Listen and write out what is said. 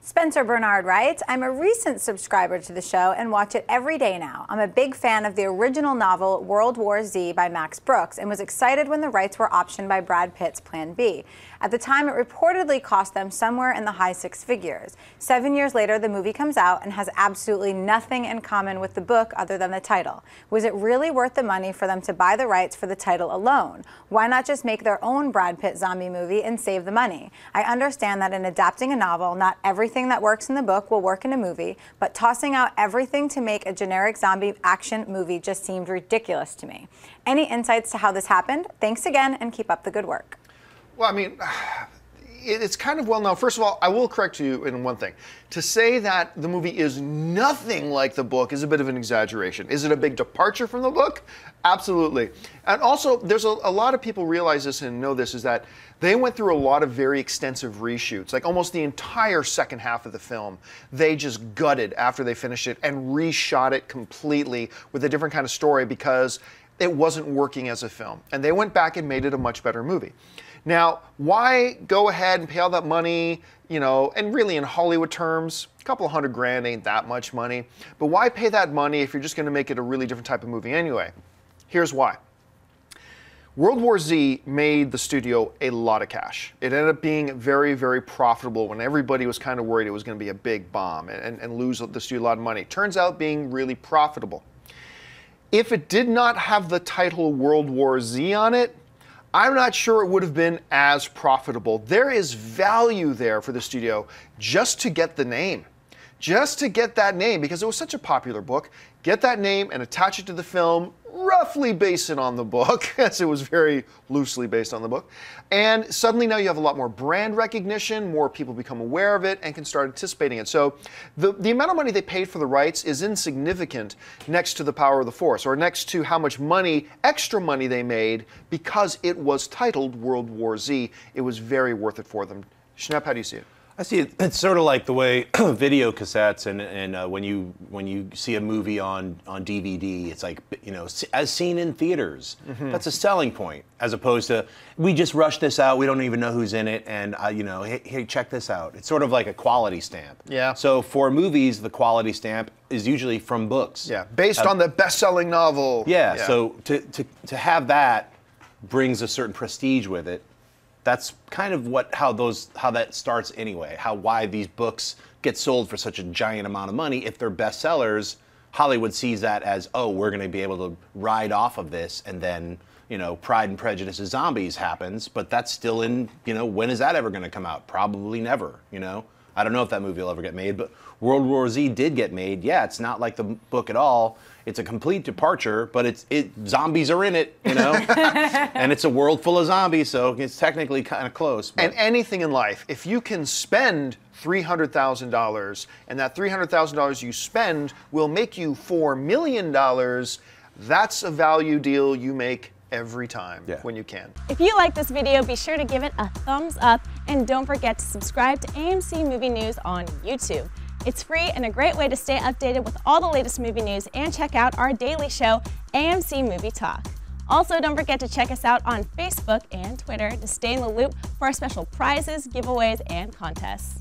Spencer Bernard writes, I'm a recent subscriber to the show and watch it every day now. I'm a big fan of the original novel World War Z by Max Brooks and was excited when the rights were optioned by Brad Pitt's Plan B. At the time, it reportedly cost them somewhere in the high six figures. 7 years later, the movie comes out and has absolutely nothing in common with the book other than the title. Was it really worth the money for them to buy the rights for the title alone? Why not just make their own Brad Pitt zombie movie and save the money? I understand that in adapting a novel, not everything that works in the book will work in a movie, but tossing out everything to make a generic zombie action movie just seemed ridiculous to me. Any insights to how this happened? Thanks again and keep up the good work. Well, I mean, it's kind of well known. First of all, I will correct you in one thing. To say that the movie is nothing like the book is a bit of an exaggeration. Is it a big departure from the book? Absolutely. And also, there's a lot of people realize this and know this, is that they went through a lot of very extensive reshoots. Like almost the entire second half of the film, they just gutted after they finished it and reshot it completely with a different kind of story because it wasn't working as a film. And they went back and made it a much better movie. Now, why go ahead and pay all that money, you know, and really in Hollywood terms, a couple of $100,000 ain't that much money, but why pay that money if you're just going to make it a really different type of movie anyway? Here's why. World War Z made the studio a lot of cash. It ended up being very, very profitable when everybody was kind of worried it was going to be a big bomb and lose the studio a lot of money. Turns out being really profitable. If it did not have the title World War Z on it, I'm not sure it would have been as profitable. There is value there for the studio just to get the name. Just to get that name, because it was such a popular book. Get that name and attach it to the film, roughly base it on the book, as it was very loosely based on the book. And suddenly now you have a lot more brand recognition, more people become aware of it and can start anticipating it. So the amount of money they paid for the rights is insignificant next to the power of the force, or next to how much money, extra money they made because it was titled World War Z. It was very worth it for them. Schnepp, how do you see it? I see it. It's sort of like the way video cassettes and when you see a movie on DVD, it's like, you know, as seen in theaters. Mm-hmm. That's a selling point, as opposed to we just rushed this out. We don't even know who's in it, and you know, hey, check this out. It's sort of like a quality stamp. Yeah. So for movies, the quality stamp is usually from books. Yeah, based on the best-selling novel. Yeah. So to have that brings a certain prestige with it. That's kind of how that starts anyway. Why these books get sold for such a giant amount of money. If they're bestsellers, Hollywood sees that as, oh, we're going to be able to ride off of this, and then, you know, Pride and Prejudice as Zombies happens, but that's still in, you know, when is that ever going to come out? Probably never, you know. I don't know if that movie will ever get made, but World War Z did get made. Yeah, it's not like the book at all. It's a complete departure, but zombies are in it, you know? And it's a world full of zombies, so it's technically kind of close. But. And anything in life, if you can spend $300,000 and that $300,000 you spend will make you $4 million, that's a value deal you make every time when you can. If you like this video, be sure to give it a thumbs up and don't forget to subscribe to AMC Movie News on YouTube. It's free and a great way to stay updated with all the latest movie news and check out our daily show, AMC Movie Talk. Also, don't forget to check us out on Facebook and Twitter to stay in the loop for our special prizes, giveaways, and contests.